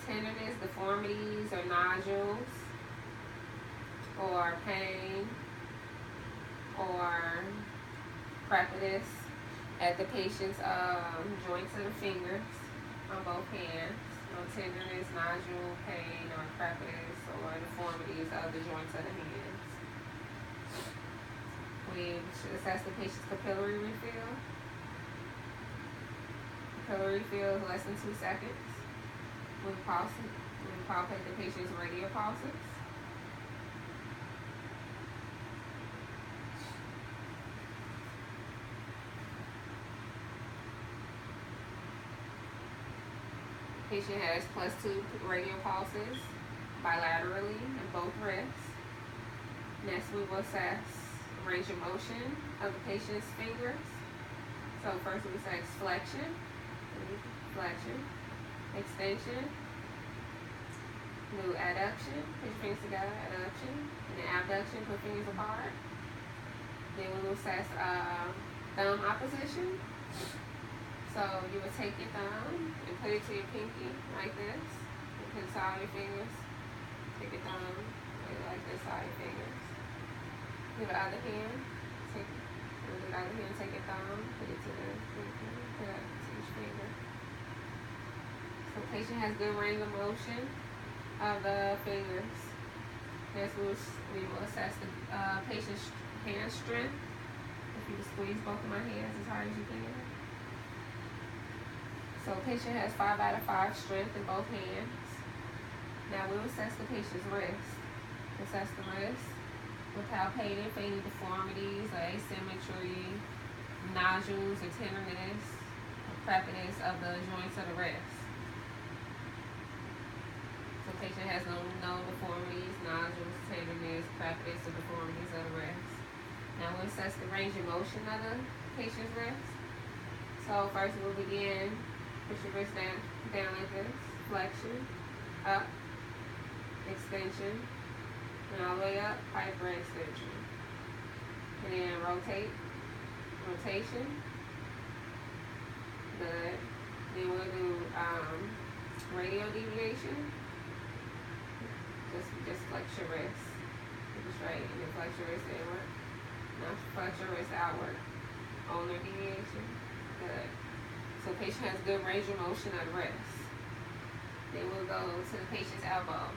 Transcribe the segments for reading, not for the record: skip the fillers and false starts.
tenderness, deformities, or nodules, or pain, or crepitus at the patient's joints of the fingers on both hands. No tenderness, nodule, pain, or crepitus, or deformities of the joints of the hands. We should assess the patient's capillary refill. Capillary refill is less than 2 seconds. We palpate the patient's radial pulses. Patient has +2 radial pulses bilaterally in both wrists. Next, we will assess range of motion of the patient's fingers. So first we assess flexion, extension, do adduction, put your fingers together, adduction, and then abduction, put fingers apart. Then we will assess thumb opposition. So you would take your thumb and put it to your pinky like this. You put it to all your fingers. Take your thumb, put it like this, all your fingers. Do the other hand. Take your thumb, put it to the pinky, put it to each finger. So the patient has good range of motion of the fingers. Next we will assess the patient's hand strength. If you squeeze both of my hands as hard as you can. So the patient has 5 out of 5 strength in both hands. Now we'll assess the patient's wrist. Assess the wrist with palpating for any deformities or asymmetry, nodules or tenderness, or crepitus of the joints of the wrist. So the patient has no deformities, nodules, tenderness, crepitus, or deformities of the wrist. Now we'll assess the range of motion of the patient's wrist. So first we'll begin. Push your wrist down like this, flexion, up, extension, and all the way up, hyperextension. And then rotation, good. Then we'll do radial deviation, just flex your wrist, keep it straight, and then flex your wrist inward. Now flex your wrist outward, ulnar deviation, good. So the patient has good range of motion of the wrist. Then we'll go to the patient's elbow.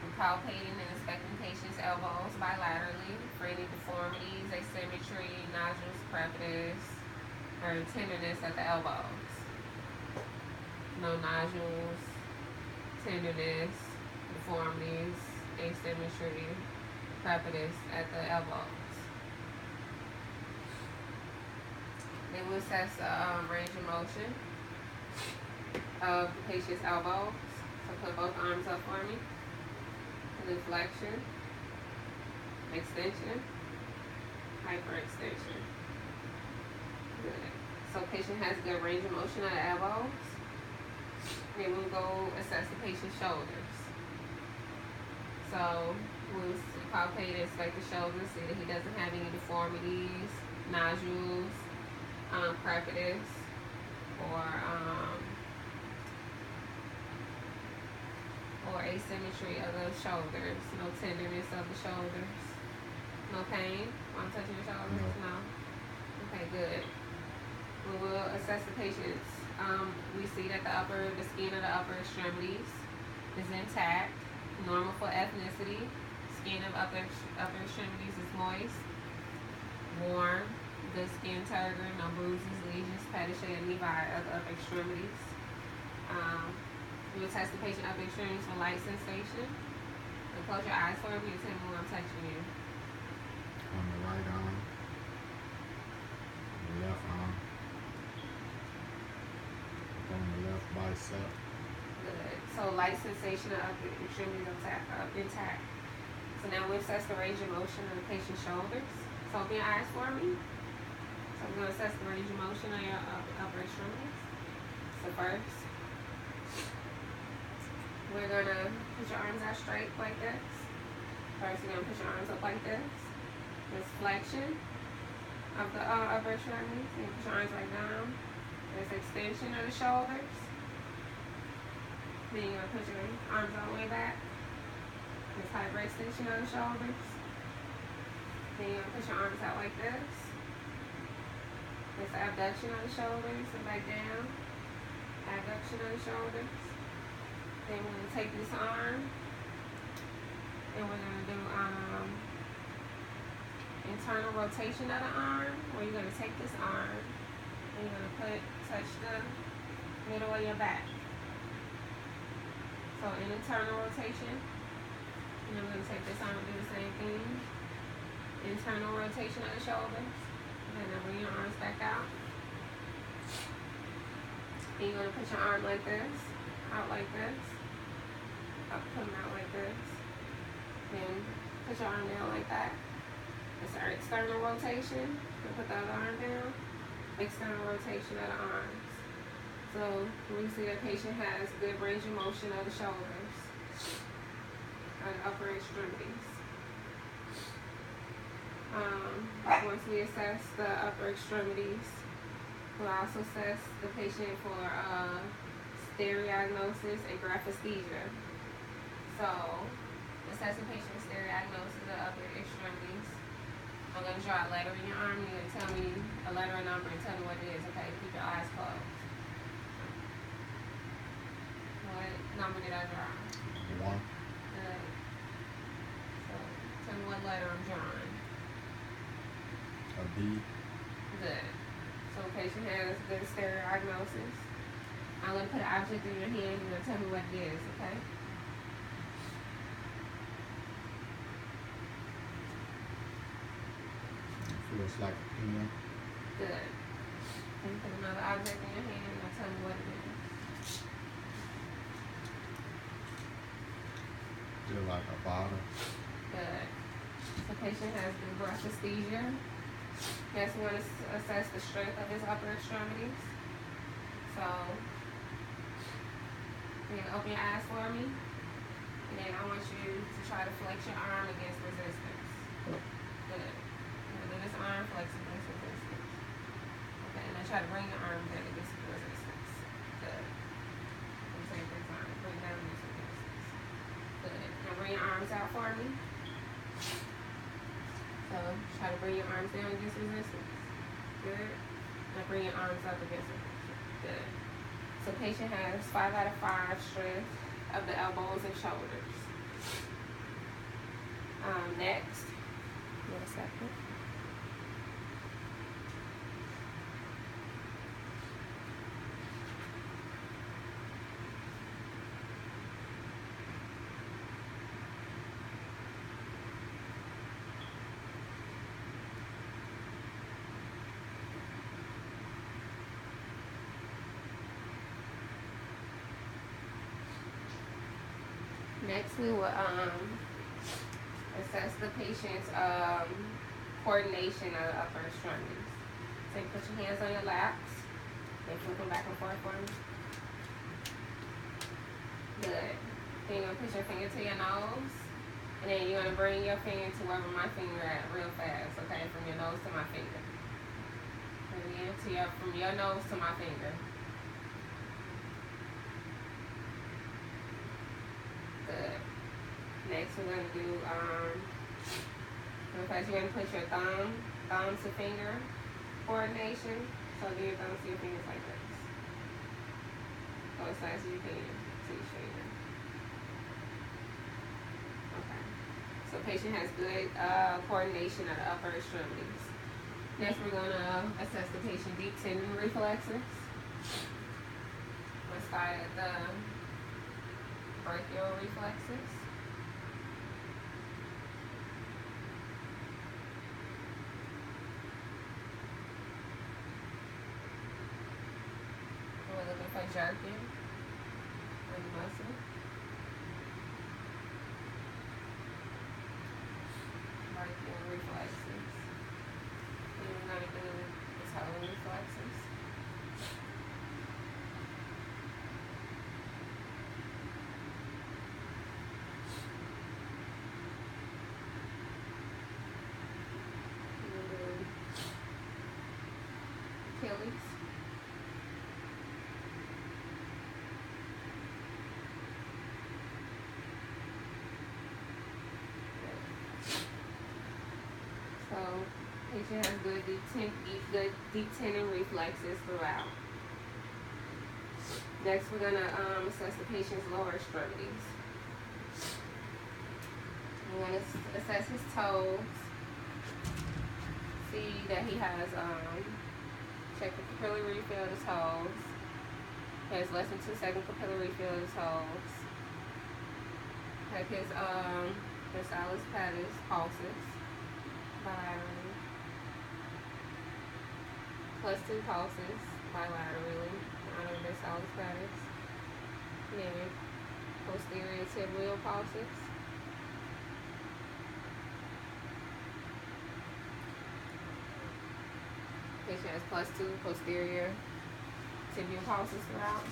We're palpating and inspecting the patient's elbows bilaterally for any deformities, asymmetry, nodules, crepitus, or tenderness at the elbows. No nodules, tenderness, deformities, asymmetry, crepitus at the elbows. They will assess range of motion of the patient's elbows. So put both arms up for me. And then flexion, extension, hyperextension. Good. So patient has good range of motion of the elbows. Then we'll go assess the patient's shoulders. So we'll palpate and inspect the shoulders, see that he doesn't have any deformities, nodules, crepitus, or asymmetry of the shoulders, no tenderness of the shoulders, no pain while I'm touching your shoulders, no. Okay, good. We will assess the patient's. We see that the skin of the upper extremities is intact, normal for ethnicity. Skin of upper extremities is moist, warm. Good skin turgor, no bruises, lesions, pedicel, and nevi of the upper extremities. We will test the patient upper extremities for light sensation. And close your eyes for me and tell me when I'm touching you. On the right arm, the left arm, on the left bicep. Good. So light sensation of upper extremities intact. So now we'll assess the range of motion of the patient's shoulders. So open your eyes for me. So we're going to assess the range of motion of your upper extremities. So first, we're going to put your arms out straight like this. First, you're going to push your arms up like this. This flexion of the upper extremities. And push your arms right down. This extension of the shoulders. Then you're gonna put your arms all the way back. This hyper extension of the shoulders. Then you're gonna push your arms out like this. This abduction of the shoulders and back down. Abduction of the shoulders. Then we're gonna take this arm and we're gonna do internal rotation of the arm, where you're gonna take this arm and you're gonna touch the middle of your back. So an internal rotation. And I'm gonna take this arm and do the same thing. Internal rotation of the shoulders. And then bring your arms back out. And you're going to put your arm like this, out like this. Up, put them out like this. Then put your arm down like that. It's our external rotation. You put the other arm down. External rotation of the arms. So we see the patient has good range of motion of the shoulders and upper extremities. Once we assess the upper extremities, we'll also assess the patient for stereognosis and graphesthesia. So, assess the patient with stereognosis of the upper extremities. I'm going to draw a letter in your arm. You're going to tell me a letter or number and tell me what it is, okay? Keep your eyes closed. What number did I draw? 1. Good. So, tell me what letter I'm drawing. A B. Good. So the patient has good stereognosis. I'm going to put an object in your hand. You're going to tell me what it is, okay? It feels like a pen. Good. And you put another object in your hand and tell me what it is. Feel like a bottle. Good. So the patient has good graphesthesia. Yes, we want to assess the strength of his upper extremities. So, you can open your eyes for me. And then I want you to try to flex your arm against resistance. Good. I'm going to do this arm, flex against resistance. Okay, and then try to bring your arm down against resistance. Good. And same for his arm. Bring down against resistance. Good. Now bring your arms out for me. So try to bring your arms down against resistance. Good. Now bring your arms up against resistance. Good. So patient has 5 out of 5 strength of the elbows and shoulders. Next. Wait a second. Next, we will assess the patient's coordination of the upper extremities. So you put your hands on your laps, then flip them back and forth for me. Good. Then you're going to push your finger to your nose, and then you're going to bring your finger to wherever my finger at real fast, okay? From your nose to my finger. Again, from your nose to my finger. Good. Next, we're going to do, first you're going to put your thumb to finger coordination. So do your thumbs to your fingers like this. Go as fast as you can to each finger. Okay. So patient has good coordination of the upper extremities. Next, we're going to assess the patient deep tendon reflexes. Let's start at the brachial reflexes. We're looking for jerking on the muscle. Brachial reflexes. And we're going to do the toe reflexes. Achilles. So patient has good deep tendon reflexes throughout. Next, we're gonna assess the patient's lower extremities. We're gonna assess his toes. See that he has check the capillary refill of his toes. He has less than 2 second capillary refill of his toes. Check his dorsalis pedis pulses bilaterally. +2 pulses bilaterally out of dorsalis pedis. Then posterior tibial pulses. Patient has +2 posterior tibial pulses throughout.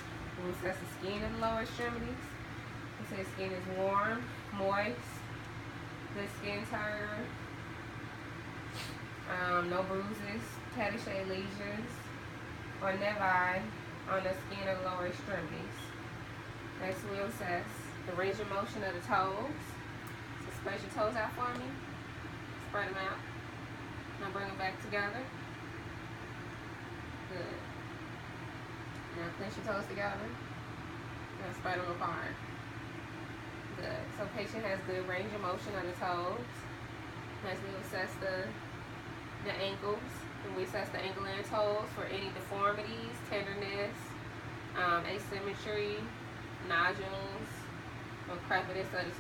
We assess the skin in the lower extremities. We say the skin is warm, moist, good skin turn, no bruises, tatty shade lesions, or nevi on the skin of the lower extremities. Next, we'll assess the range of motion of the toes. So spread your toes out for me. Spread them out. Now bring them back together. Good. Now clench your toes together. Now spread them apart. Good. So patient has good range of motion of the toes. Next, we will assess the ankles. And we assess the ankle and toes for any deformities, tenderness, asymmetry, nodules, or crepitus of the